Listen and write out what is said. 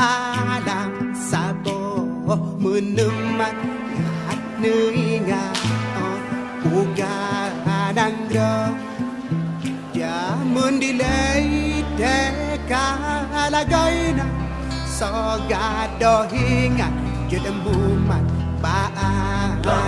alam sabo menemat hat ninga uga nangro ya mendilai dekalagaina soga dohinga jedembuman baagaman